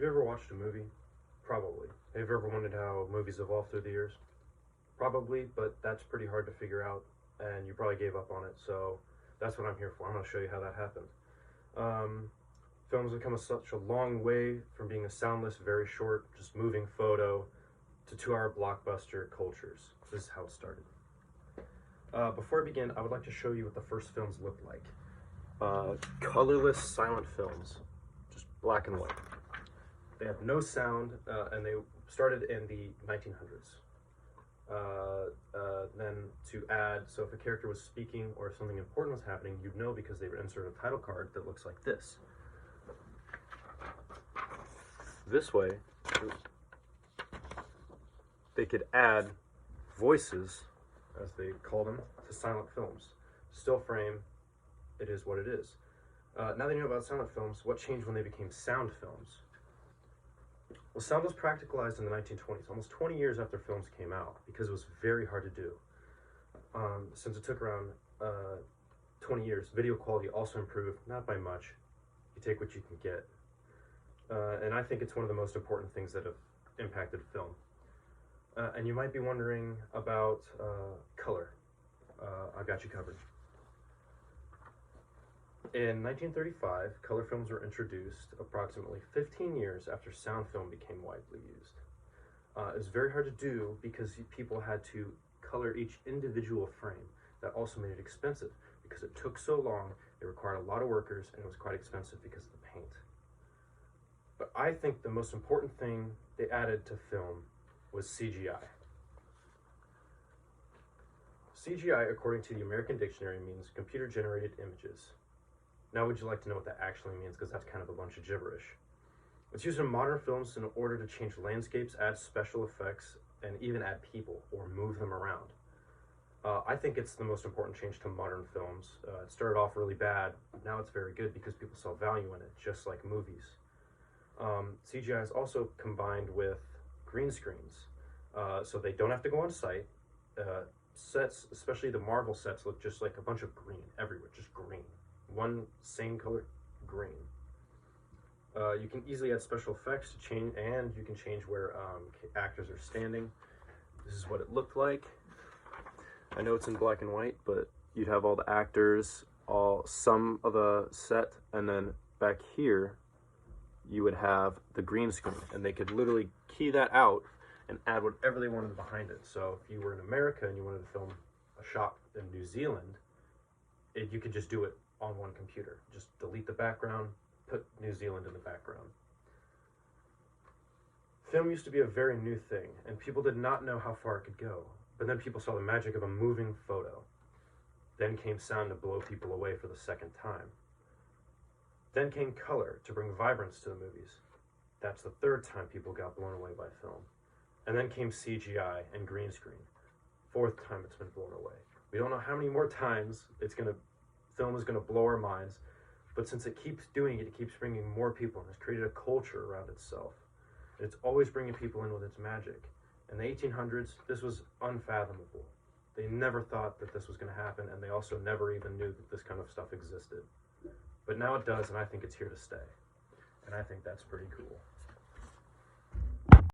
Have you ever watched a movie? Probably. Have you ever wondered how movies evolve through the years? Probably, but that's pretty hard to figure out, and you probably gave up on it, so that's what I'm here for. I'm going to show you how that happened. Um, Films have come such a long way from being a soundless, very short, just moving photo to 2 hour blockbuster cultures. This is how it started. Before I begin, I would like to show you what the first films looked like. Colorless silent films, just black and white. They have no sound, and they started in the 1900s. Then to add, so if a character was speaking or if something important was happening, you'd know because they would insert a title card that looks like this. This way, they could add voices, as they call them, to silent films. Still frame, it is what it is. Now that you know about silent films, what changed when they became sound films? Well, sound was practicalized in the 1920s, almost 20 years after films came out, because it was very hard to do. Since it took around 20 years, video quality also improved, not by much. You take what you can get. And I think it's one of the most important things that have impacted film. And you might be wondering about color. I've got you covered. In 1935, color films were introduced approximately 15 years after sound film became widely used. It was very hard to do because people had to color each individual frame. That also made it expensive because it took so long, it required a lot of workers, and it was quite expensive because of the paint. But I think the most important thing they added to film was CGI. CGI, according to the American Dictionary, means computer-generated images. Now, would you like to know what that actually means? Because that's kind of a bunch of gibberish. It's used in modern films in order to change landscapes, add special effects, and even add people or move them around. I think it's the most important change to modern films. It started off really bad. Now it's very good because people saw value in it, just like movies. CGI is also combined with green screens, so they don't have to go on site. Sets, especially the Marvel sets, look just like a bunch of green everywhere, just green. One same color, green. You can easily add special effects to change, and you can change where actors are standing. This is what it looked like. I know it's in black and white, but you'd have all the actors, some of the set, and then back here, you would have the green screen, and they could literally key that out and add whatever they wanted behind it. So if you were in America and you wanted to film a shot in New Zealand, you could just do it on one computer. Just delete the background, put New Zealand in the background. Film used to be a very new thing, and people did not know how far it could go. But then people saw the magic of a moving photo. Then came sound to blow people away for the second time. Then came color to bring vibrance to the movies. That's the third time people got blown away by film. And then came CGI and green screen. Fourth time it's been blown away. We don't know how many more times film is gonna blow our minds, but since it keeps doing it, it keeps bringing more people, and it's created a culture around itself. And it's always bringing people in with its magic. In the 1800s, this was unfathomable. They never thought that this was gonna happen, and they also never even knew that this kind of stuff existed. But now it does, and I think it's here to stay. And I think that's pretty cool.